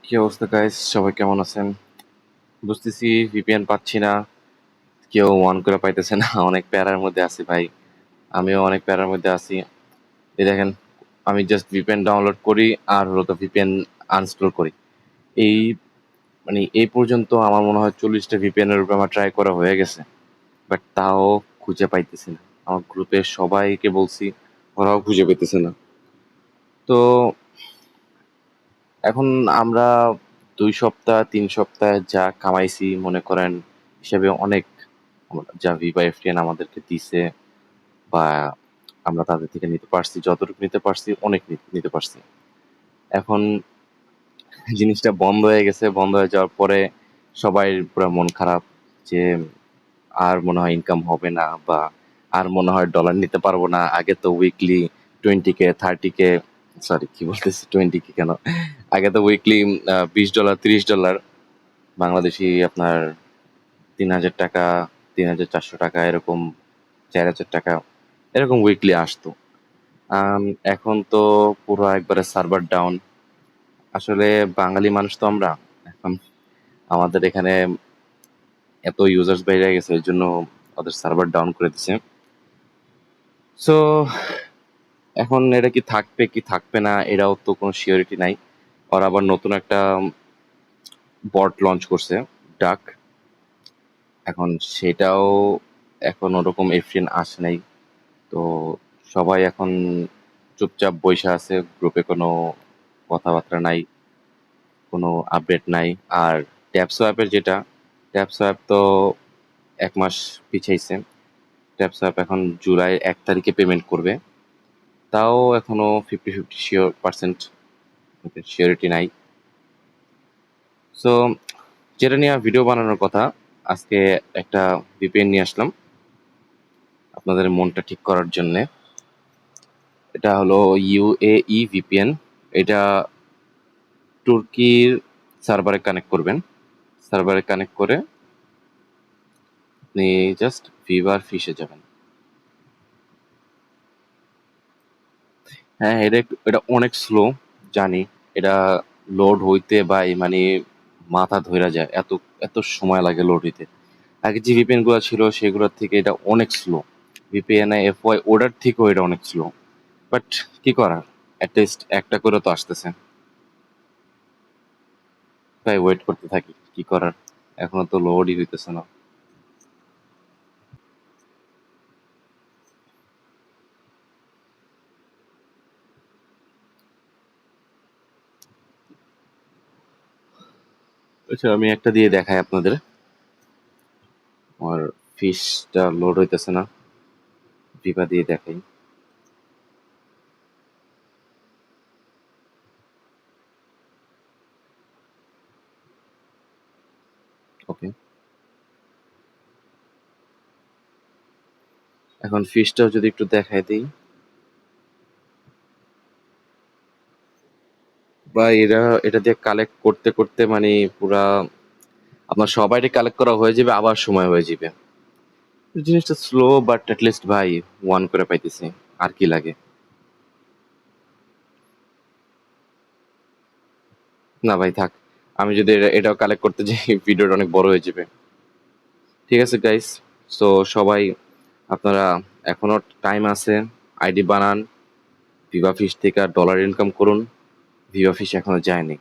কি অবস্থা গাইস, সবাই কেমন আছেন? বুঝতেছি ভিপিএন পাচ্ছি না, কেউ অন করে পাইতেছে না। অনেক প্যারার মধ্যে আছি ভাই। আমিও অনেক প্যারার মধ্যে আছি। এই দেখেন, আমি জাস্ট ভিপিএন ডাউনলোড করি আর হলো তো ভিপিএন আনইনস্টল করি। এই এই পর্যন্ত আমার মনে হয় 40টা ভিপিএন এর উপরে আমার ট্রাই করা হয়ে গেছে, বাট তাও খুঁজে পাইতেছি না। আমার গ্রুপের সবাইকে বলছি, ওরাও খুঁজে পেতেছে না। তো এখন আমরা 2 সপ্তাহ 3 সপ্তাহ যা কামাইছি মনে করেন হিসেবে অনেক। যা ভিভা এফটিএন আমাদেরকে দিছে বা আমরা তাদের থেকে নিতে পারছি, যতটুকু নিতে পারছি অনেক নিতে পারছি। এখন জিনিসটা বন্ধ হয়ে গেছে, বন্ধ হয়ে যাওয়ার পরে সবাই পুরো মন খারাপ যে আর মনে হয় ইনকাম হবে না, বা আর মনে হয় ডলার নিতে পারবো না। আগে তো উইকলি 20K 30K, সরি কি বলতেছি 20K কেন, আগে তো উইকলি $20 $30 বাংলাদেশি আপনার 3,000 টাকা, 3,400 টাকা এরকম, 4,000 টাকা এরকম উইকলি আসতো। আম, এখন তো পুরো একবারে সার্ভার ডাউন। আসলে বাঙালি মানুষ তো আমরা, এখন আমাদের এখানে এত ইউজার্স বেড়ে গেছে, এর জন্য ওদের সার্ভার ডাউন করে দিছে। সো এখন এটা কি থাকবে কি থাকবে না, এটাও তো কোনো সিওরিটি নাই। ওরা আবার নতুন একটা বট লঞ্চ করছে, ডাক। এখন সেটাও এখন ওরকম এফিশিয়েন্ট আসে নাই। তো সবাই এখন চুপচাপ বইসা আছে, গ্রুপে কোনো কথাবার্তা নাই, কোনো আপডেট নাই। আর ট্যাপ যেটা, ট্যাপ তো 1 মাস পিছাইছে। ট্যাপ এখন জুলাই 1 তারিখে পেমেন্ট করবে, তাও এখনো 50-50 পার্সেন্ট সিওরিটি নাই। সো যেটা নিয়ে ভিডিও বানানোর কথা, আজকে একটা ভিপিএন নিয়ে আসলাম আপনাদের মনটা ঠিক করার জন্যে। এটা হলো ইউএই ভিপিএন। এটা তুর্কির সার্ভারে কানেক্ট করবেন। সার্ভারে কানেক্ট করে আপনি জাস্ট ভিভার ফিশে যাবেন। হ্যাঁ, এটা অনেক স্লো, জানি। এটা লোড হইতে বা মাথা ধইরা যায়, এত এত সময় লাগে লোড হইতে। আগে যে ভিপিএন গুলো ছিল সেগুলোর থেকে এটা অনেক স্লো। ভিপিএন এফওয়াই ওটার থেকেও এটা অনেক স্লো। বাট কি করার, অ্যাটলিস্ট একটা করে তো আসতেছে, তাই ওয়েট করতে থাকি। কি করার, এখনো তো লোডই হইতেছে না। আচ্ছা, আমি একটা দিয়ে দেখাই আপনাদের। আমার ফিশটা লোড হইতেছে না, ভিভা দিয়ে দেখাই। ওকে, এখন ফিশটাও যদি একটু দেখাই দিই। বা এটা দিয়ে কালেক্ট করতে করতে পুরা আপনার সবাইকে কালেক্ট করা হয়ে যাবে, আবার সময় হয়ে যাবে। জিনিসটা স্লো, বাট লিস্ট ভাই ওয়ান করে পাইতেছি, আর কি লাগে। না ভাই থাক, আমি যদি এটাও কালেক্ট করতে যাই ভিডিওটা অনেক বড় হয়ে যাবে। ঠিক আছে গাইস, সো সবাই আপনারা এখনো টাইম আছে, আইডি বানান, ভিভা ফিশ থেকে ডলার ইনকাম করুন। ভিভা ফিশ এখনো যায়নি।